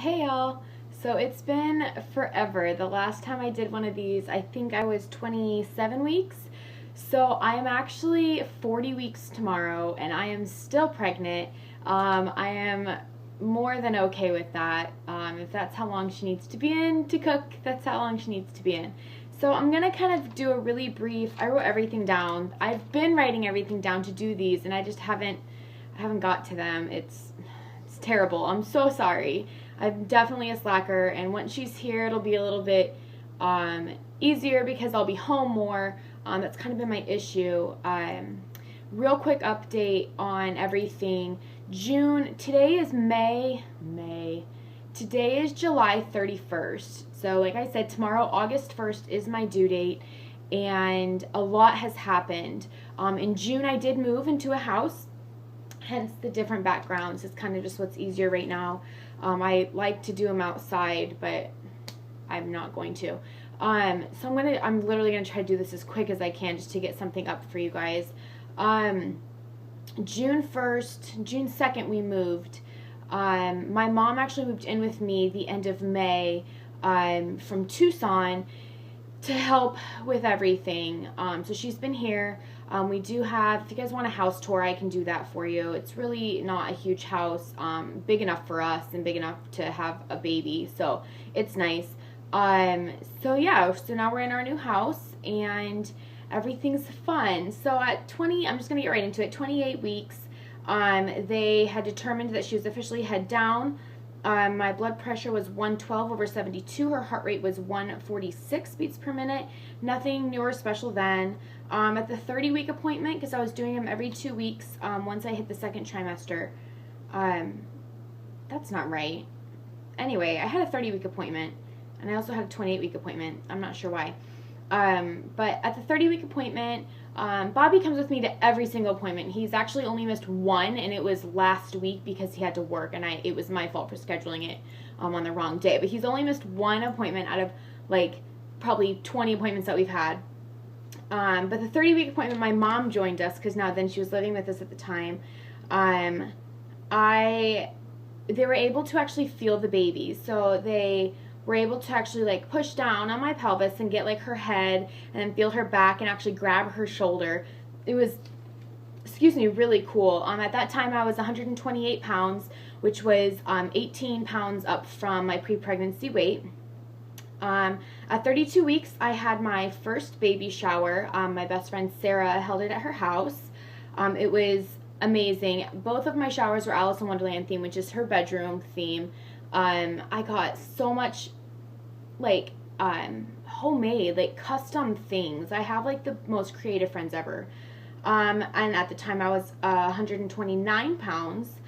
Hey y'all! So it's been forever. The last time I did one of these, I think I was 27 weeks. So I am actually 40 weeks tomorrow and I am still pregnant. I am more than okay with that. If that's how long she needs to be in to cook, that's how long she needs to be in. So I'm gonna kind of do a really brief, I wrote everything down. I've been writing everything down to do these and I just haven't got to them. It's terrible. I'm so sorry. I'm definitely a slacker, and once she's here, it'll be a little bit easier because I'll be home more. That's kind of been my issue. Real quick update on everything. Today is May. Today is July 31st. So like I said, tomorrow, August 1st, is my due date, and a lot has happened. In June, I did move into a house, hence the different backgrounds. It's kind of just what's easier right now. I like to do them outside, but I'm not going to. So I'm literally gonna try to do this as quick as I can just to get something up for you guys. June 2nd, we moved. My mom actually moved in with me the end of May from Tucson to help with everything. So she's been here. We do have, if you guys want a house tour, I can do that for you. It's really not a huge house, big enough for us and big enough to have a baby, so it's nice. So yeah, so now we're in our new house and everything's fun. So at 20, I'm just gonna get right into it, 28 weeks, they had determined that she was officially head down. My blood pressure was 112/72. Her heart rate was 146 beats per minute. Nothing new or special then. At the 30-week appointment, because I was doing them every 2 weeks once I hit the second trimester. That's not right. Anyway, I had a 30-week appointment, and I also had a 28-week appointment. I'm not sure why. But at the 30-week appointment, Bobby comes with me to every single appointment. He's actually only missed one, and it was last week because he had to work, and it was my fault for scheduling it on the wrong day. But he's only missed one appointment out of like probably 20 appointments that we've had. But the 30-week appointment, my mom joined us because then she was living with us at the time. They were able to actually feel the baby, so they were able to actually like push down on my pelvis and get like her head and then feel her back and actually grab her shoulder. It was, really cool. At that time I was 128 pounds, which was 18 pounds up from my pre-pregnancy weight. At 32 weeks, I had my first baby shower. My best friend Sarah held it at her house. It was amazing. Both of my showers were Alice in Wonderland theme, which is her bedroom theme. I got so much like homemade, like custom things. I have like the most creative friends ever. And at the time I was 129 pounds.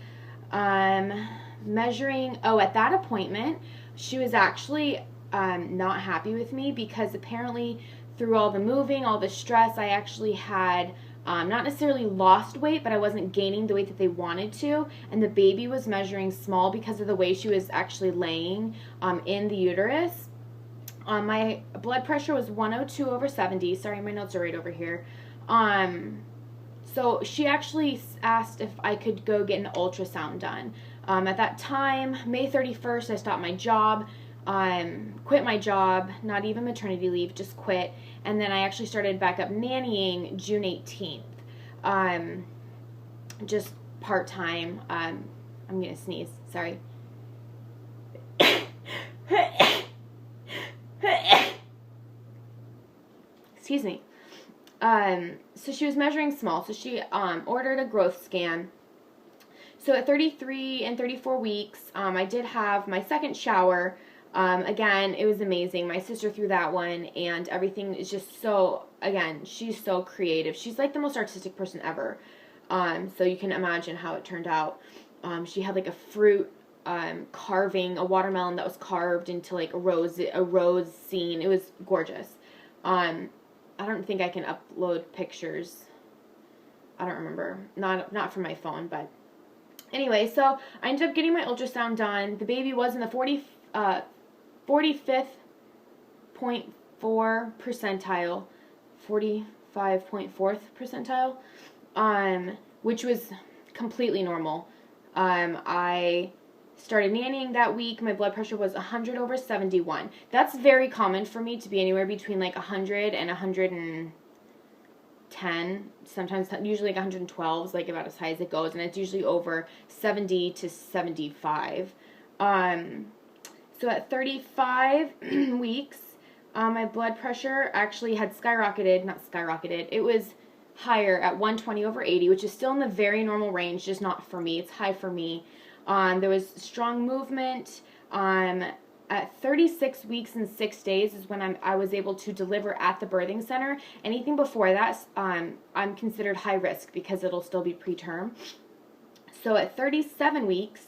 Measuring, at that appointment, she was actually not happy with me because apparently through all the moving, all the stress, I actually had not necessarily lost weight, but I wasn't gaining the weight that they wanted to, and the baby was measuring small because of the way she was actually laying in the uterus. My blood pressure was 102/70. Sorry, my notes are right over here. So she actually asked if I could go get an ultrasound done. At that time, May 31st, I stopped my job. Quit my job, not even maternity leave, just quit, and then I actually started back up nannying June 18th, just part-time. I'm gonna sneeze, sorry. Excuse me. So she was measuring small, so she ordered a growth scan. So at 33 and 34 weeks, I did have my second shower. Again, it was amazing. My sister threw that one, and everything is just so, again, she's so creative. She's like the most artistic person ever. So you can imagine how it turned out. She had like a fruit carving, a watermelon that was carved into like a rose scene. It was gorgeous. I don't think I can upload pictures. I don't remember. Not from my phone, but anyway, so I ended up getting my ultrasound done. The baby was in the 45.4 percentile, 45.4th percentile, which was completely normal. I started nannying that week, my blood pressure was 100/71. That's very common for me to be anywhere between like 100 and 110. Sometimes, usually like 112 is like about as high as it goes, and it's usually over 70 to 75. So at 35 weeks, my blood pressure actually had skyrocketed, it was higher at 120/80, which is still in the very normal range, just not for me. It's high for me. There was strong movement. At 36 weeks and 6 days is when I was able to deliver at the birthing center. Anything before that, I'm considered high risk because it'll still be preterm. So at 37 weeks,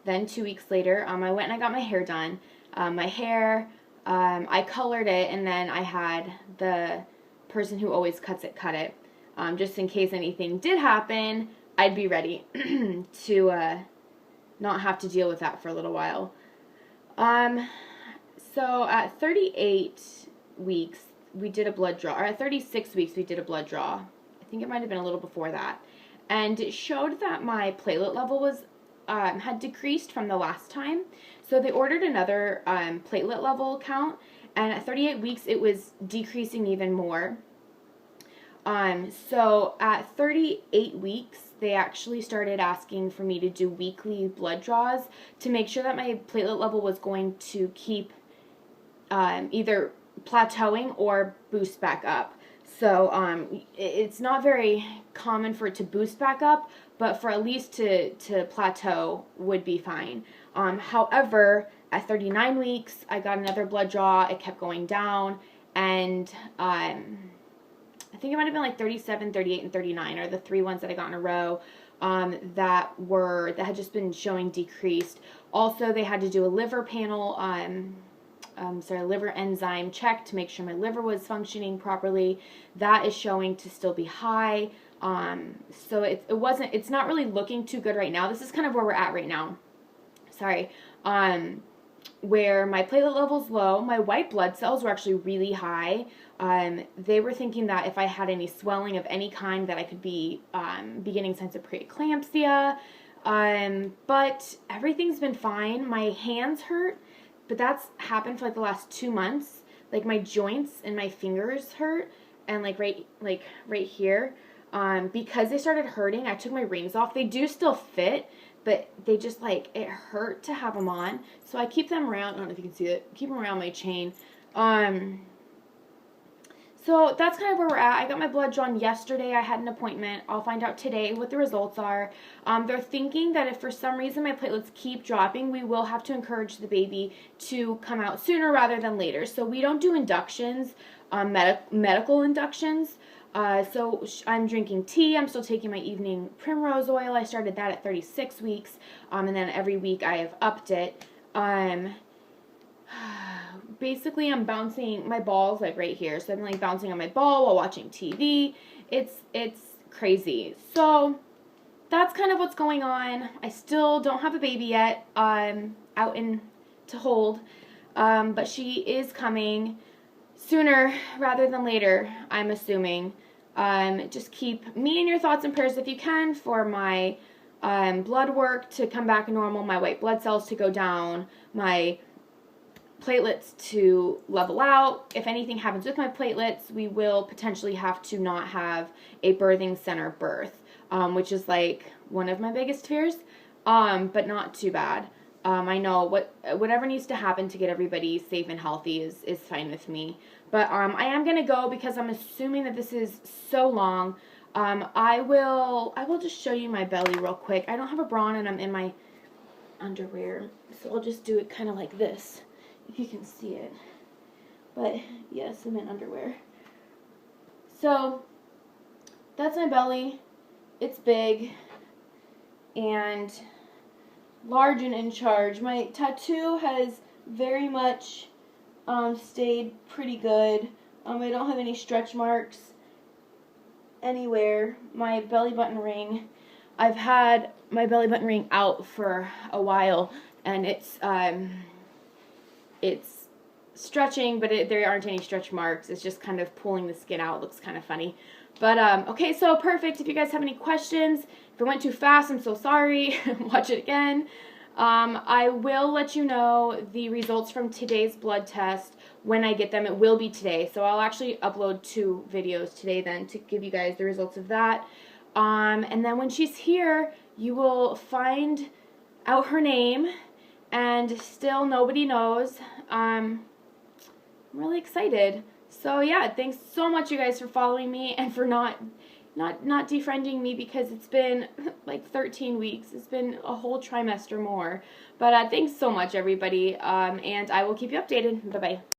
then 2 weeks later, I went and I got my hair done. My hair, I colored it, and then I had the person who always cuts it cut it. Just in case anything did happen, I'd be ready to not have to deal with that for a little while. So at 38 weeks, we did a blood draw, or at 36 weeks, we did a blood draw. I think it might have been a little before that. And it showed that my platelet level was, had decreased from the last time. So they ordered another, platelet level count, and at 38 weeks, it was decreasing even more. So at 38 weeks, they actually started asking for me to do weekly blood draws to make sure that my platelet level was going to keep either plateauing or boost back up. So it's not very common for it to boost back up, but for at least to plateau would be fine. However, at 39 weeks, I got another blood draw. It kept going down, and I think it might have been like 37, 38, and 39 are the three ones that I got in a row that had just been showing decreased. Also, they had to do a liver panel, liver enzyme check to make sure my liver was functioning properly. That is showing to still be high. So it's not really looking too good right now. This is kind of where we're at right now. Sorry. Where my platelet level's low, my white blood cells were actually really high. They were thinking that if I had any swelling of any kind that I could be beginning signs of preeclampsia. But everything's been fine. My hands hurt, but that's happened for like the last 2 months. Like my joints and my fingers hurt, and like right here. Because they started hurting, I took my rings off. They do still fit, but they just it hurt to have them on. So I keep them around. I don't know if you can see it. Keep them around my chain. So that's kind of where we're at. I got my blood drawn yesterday. I had an appointment. I'll find out today what the results are. They're thinking that if for some reason my platelets keep dropping, we will have to encourage the baby to come out sooner rather than later. So we don't do inductions, medical inductions. So I'm drinking tea. I'm still taking my evening primrose oil. I started that at 36 weeks. And then every week I have upped it. Basically I'm bouncing my balls like right here. So I'm bouncing on my ball while watching TV. It's crazy. So that's kind of what's going on. I still don't have a baby yet. Out to hold. But she is coming sooner rather than later, I'm assuming. Just keep me in your thoughts and prayers if you can for my blood work to come back normal, my white blood cells to go down, my platelets to level out. If anything happens with my platelets, we will potentially have to not have a birthing center birth, which is one of my biggest fears, but not too bad. I know whatever needs to happen to get everybody safe and healthy is fine with me. But I am going to go because I'm assuming that this is so long. I will just show you my belly real quick. I don't have a bra on and I'm in my underwear. So I'll just do it kind of like this, if you can see it. But yes, I'm in underwear. So that's my belly. It's big and large and in charge. My tattoo has very much stayed pretty good. I don't have any stretch marks anywhere. My belly button ring, I've had my belly button ring out for a while, and it's stretching, but there aren't any stretch marks. It's just kind of pulling the skin out. It looks kind of funny. But, okay, so perfect. If you guys have any questions, if it went too fast, I'm so sorry. Watch it again. I will let you know the results from today's blood test when I get them. It will be today, so I'll actually upload 2 videos today then to give you guys the results of that. And then when she's here, you will find out her name, and still nobody knows. I'm really excited. So yeah, thanks so much, you guys, for following me and for not defriending me, because it's been like 13 weeks. It's been a whole trimester more. But thanks so much, everybody, and I will keep you updated. Bye-bye.